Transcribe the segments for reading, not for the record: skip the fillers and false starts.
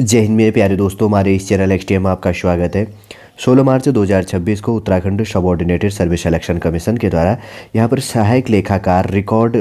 जय हिंद मेरे प्यारे दोस्तों, हमारे इस चैनल एक्सटीएम में आपका स्वागत है। 16 मार्च 2026 को Uttarakhand subordinated service selection commission के द्वारा यहाँ पर सहायक लेखाकार, रिकॉर्ड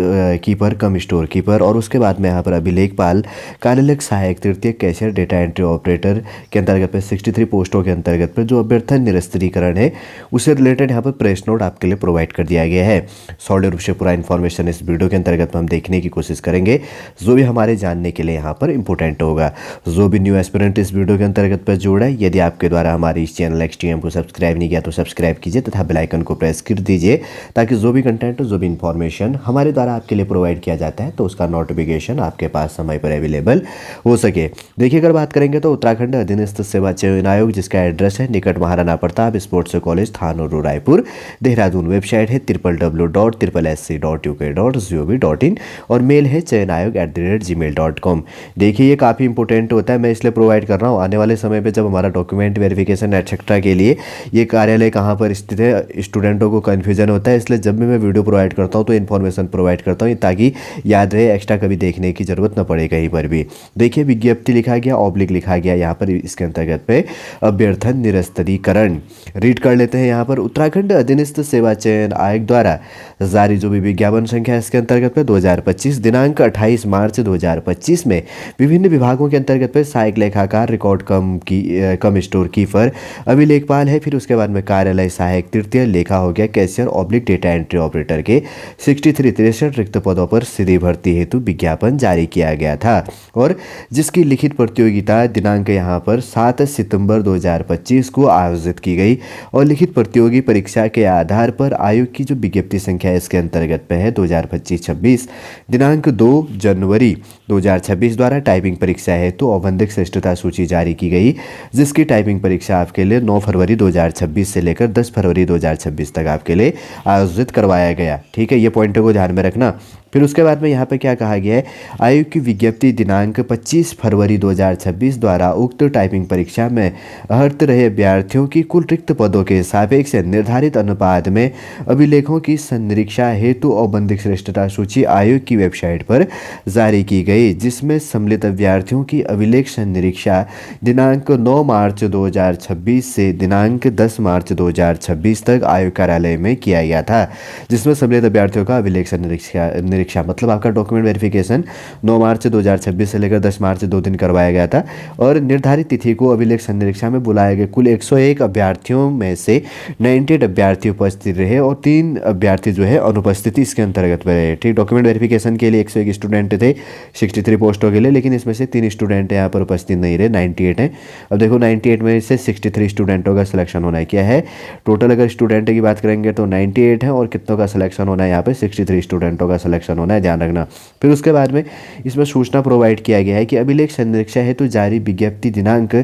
कीपर कम स्टोर कीपर और उसके बाद में यहाँ पर अभिलेखपाल, कार्यलय सहायक, तृतीय कैशियर, डेटा एंट्री ऑपरेटर के अंतर्गत पे 63 पोस्टों के अंतर्गत पर जो अभ्यर्थन निरस्तीकरण है उससे रिलेटेड यहाँ पर प्रेस नोट आपके लिए प्रोवाइड कर दिया गया है। सॉलिड रूप से पूरा इन्फॉर्मेशन इस वीडियो के अंतर्गत हम देखने की कोशिश करेंगे, जो भी हमारे जानने के लिए यहाँ पर इंपॉर्टेंट होगा। जो भी न्यू एस्पिरेंट इस वीडियो के अंतर्गत पर जुड़ा है, यदि आपके द्वारा हमारे इस चैनल एक्सटीएम को सब्सक्राइब नहीं किया तो सब्सक्राइब कीजिए तथा बेल आइकन को प्रेस कर दीजिए, ताकि जो भी कंटेंट, जो भी इंफॉर्मेशन हमारे द्वारा आपके लिए प्रोवाइड किया जाता है तो उसका नोटिफिकेशन आपके पास समय पर अवेलेबल हो सके। देखिए, अगर बात करेंगे तो उत्तराखंड अधीनस्थ सेवा चयन आयोग, जिसका एड्रेस है निकट Maharana Pratap sports college, Thanor, Raipur, Dehradun. Website है www.sssc.uk.gov.in और मेल है chayanayog@gmail.com। देखिए, ये काफ़ी इंपॉर्टेंट होता है, मैं इसलिए प्रोवाइड कर रहा हूँ। आने वाले समय पे जब हमारा डॉक्यूमेंट वेरिफिकेशन एटसेट्रा के लिए ये कार्यालय कहाँ पर स्थित है, स्टूडेंटों को कन्फ्यूजन होता है, इसलिए जब भी मैं वीडियो प्रोवाइड करता हूँ तो इन्फॉर्मेशन प्रोवाइड करता हूँ ताकि याद रहे, एक्स्ट्रा कभी देखने की जरूरत न पड़े कहीं पर भी। देखिए, विज्ञप्ति लिखा गया, ऑब्लिक लिखा गया यहाँ पर, इसके अंतर्गत पे अभ्यर्थन निरस्तीकरण रीड कर लेते हैं। यहाँ पर उत्तराखंड अधीनस्थ सेवा चयन आयोग द्वारा जारी जो भी विज्ञापन संख्या इसके अंतर्गत पे 2025 दिनांक 28 मार्च 2025 में विभिन्न विभागों के अंतर्गत पे सहायक लेखाकार, रिकॉर्ड कम स्टोर कीपर, अभिलेखपाल है, फिर उसके बाद में कार्यालय सहायक, तृतीय लेखा हो गया, cashier oblique data entry operator के 63 रिक्त पदों पर सीधी भर्ती हेतु विज्ञापन जारी किया गया था और जिसकी लिखित प्रतियोगिता दिनांक यहाँ पर 7 सितंबर 2025 को आयोजित की गई और लिखित प्रतियोगी परीक्षा के आधार पर आयोग की जो विज्ञप्ति संख्या इसके अंतर्गत पे है 2025-26 दिनांक 2 जनवरी 2026 द्वारा टाइपिंग परीक्षा हेतु औपबंधिक श्रेष्ठता सूची जारी की गई, जिसकी टाइपिंग परीक्षा आपके लिए 9 फरवरी 2026 से लेकर 10 फरवरी 2026 तक आपके लिए आयोजित करवाया गया। ठीक है, ये पॉइंटों को ध्यान में रखना। फिर उसके बाद में यहाँ पे क्या कहा गया है, आयोग की विज्ञप्ति दिनांक 25 फरवरी 2026 द्वारा उक्त टाइपिंग परीक्षा में अहर्त रहे अभ्यर्थियों की कुल रिक्त पदों के सापेक्ष निर्धारित अनुपात में अभिलेखों की संरीक्षा हेतु औपबंधिक श्रेष्ठता सूची आयोग की वेबसाइट पर जारी की गई, जिसमें सम्मिलित अभ्यर्थियों की अभिलेख संरीक्षा दिनांक 9 मार्च 2026 से दिनांक 10 मार्च 2026 तक आयोग कार्यालय में किया गया था, जिसमें सम्मिलित अभ्यर्थियों का अभिलेख संरीक्षा मतलब आपका डॉक्यूमेंट वेरिफिकेशन 9 मार्च 2026 से लेकर 10 मार्च 2 दिन करवाया गया था और निर्धारित तिथि को अभिलेख संरीक्षा में बुलाए गए कुल 101 अभ्यर्थियों में से 98 अभ्यर्थी उपस्थित रहे और 3 अभ्यर्थी जो है अनुपस्थिति इसके अंतर्गत रहे। ठीक, डॉक्यूमेंट वेरिफिकेशन के लिए 101 स्टूडेंट थे 63 पोस्टों के लिए, लेकिन इसमें से 3 स्टूडेंट यहाँ पर उपस्थित नहीं रहे, 98 हैं। अब देखो, 98 में से 63 स्टूडेंटों का सिलेक्शन होना है। क्या है टोटल, अगर स्टूडेंट की बात करेंगे तो 98 है और कितनों का सिलेक्शन होना है, यहाँ पे 63 स्टूडेंटों का सिलेक्शन होना है, ध्यान रखना। फिर उसके बाद में इसमें सूचना प्रोवाइड किया गया है कि अभिलेख संरक्षा हेतु जारी विज्ञप्ति दिनांक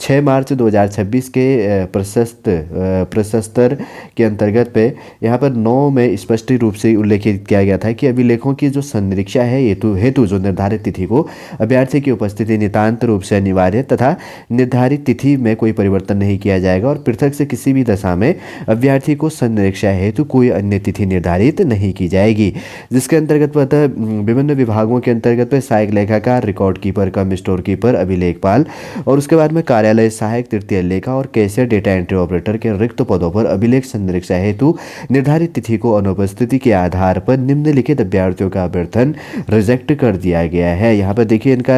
6 मार्च 2026 के प्रशस्तर के अंतर्गत पे यहाँ पर 9 में स्पष्ट रूप से उल्लेखित किया गया था कि अभिलेखों की जो संरक्षा है हेतु जो निर्धारित तिथि को अभ्यर्थी की उपस्थिति नितांत रूप से अनिवार्य तथा निर्धारित तिथि में कोई परिवर्तन नहीं किया जाएगा और पृथक से किसी भी दशा में अभ्यर्थी को संरक्षा हेतु कोई अन्य तिथि निर्धारित नहीं की जाएगी, जिसके अंतर्गत पता विभिन्न विभागों के अंतर्गत पे सहायक लेखाकार, रिकॉर्ड कीपर कम स्टोर कीपर, अभिलेखपाल और उसके बाद में कार्यालय सहायक, तृतीय लेखा और कैशियर, डेटा एंट्री ऑपरेटर के रिक्त पदों पर अभिलेख संरक्षा हेतु निर्धारित तिथि को अनुपस्थिति के आधार पर निम्नलिखित अभ्यर्थियों का अभ्यर्थन रिजेक्ट कर दिया गया है। यहाँ पर देखिए, इनका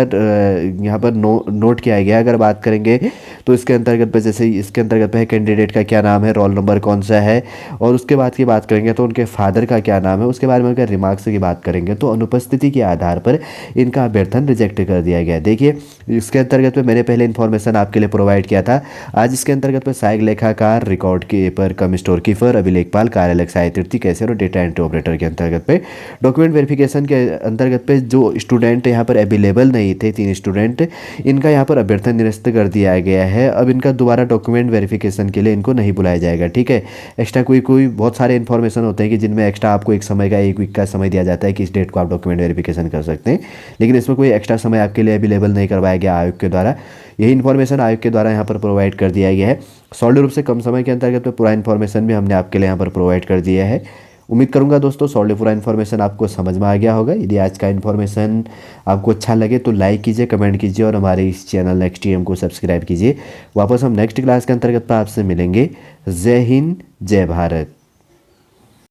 यहाँ पर नोट किया गया। अगर बात करेंगे तो इसके अंतर्गत पे, जैसे इसके अंतर्गत पे कैंडिडेट का क्या नाम है, रोल नंबर कौन सा है और उसके बाद की बात करेंगे तो उनके फादर का क्या नाम है, उसके बारे में अगर रिमार्क्स की बात करेंगे तो अनुपस्थिति के आधार पर इनका अभ्यर्थन रिजेक्ट कर दिया गया। देखिए, इसके अंतर्गत में मैंने पहले इन्फॉर्मेशन आपके लिए प्रोवाइड किया था। आज इसके अंतर्गत में सहायक लेखाकार, रिकॉर्ड कीपर कम स्टोर कीपर, अभिलेखपाल, कार्यालय सहायक, तृतीय कैशियर और डेटा एंट्री ऑपरेटर के अंतर्गत पे डॉक्यूमेंट वेरिफिकेशन के अंतर्गत पे जो स्टूडेंट यहाँ पर अवेलेबल नहीं थे, 3 स्टूडेंट, इनका यहाँ पर अभ्यर्थन निरस्त कर दिया गया है। अब इनका दोबारा डॉक्यूमेंट वेरिफिकेशन के लिए इनको नहीं बुलाया जाएगा। ठीक है, एक्स्ट्रा कोई बहुत सारे इन्फॉर्मेशन होते हैं कि जिनमें एक्स्ट्रा आपको एक समय का, 1 वीक का समय दिया जाता है कि इस डेट को आप डॉक्यूमेंट वेरिफिकेशन कर सकते हैं, लेकिन इसमें कोई एक्स्ट्रा समय आपके लिए अवेलेबल नहीं करवाया गया आयोग के द्वारा। यही इन्फॉर्मेशन आयोग के द्वारा यहाँ पर प्रोवाइड कर दिया गया है। सॉलिड रूप से कम समय के अंतर्गत पूरा इन्फॉर्मेशन भी हमने आपके लिए यहाँ पर प्रोवाइड कर दिया है उम्मीद करूंगा दोस्तों सॉलिड पूरा इन्फॉर्मेशन आपको समझ में आ गया होगा। यदि आज का इन्फॉर्मेशन आपको अच्छा लगे तो लाइक कीजिए, कमेंट कीजिए और हमारे इस चैनल नेक्स्ट टीएम को सब्सक्राइब कीजिए। वापस हम नेक्स्ट क्लास के अंतर्गत आपसे मिलेंगे। जय हिंद, जय भारत।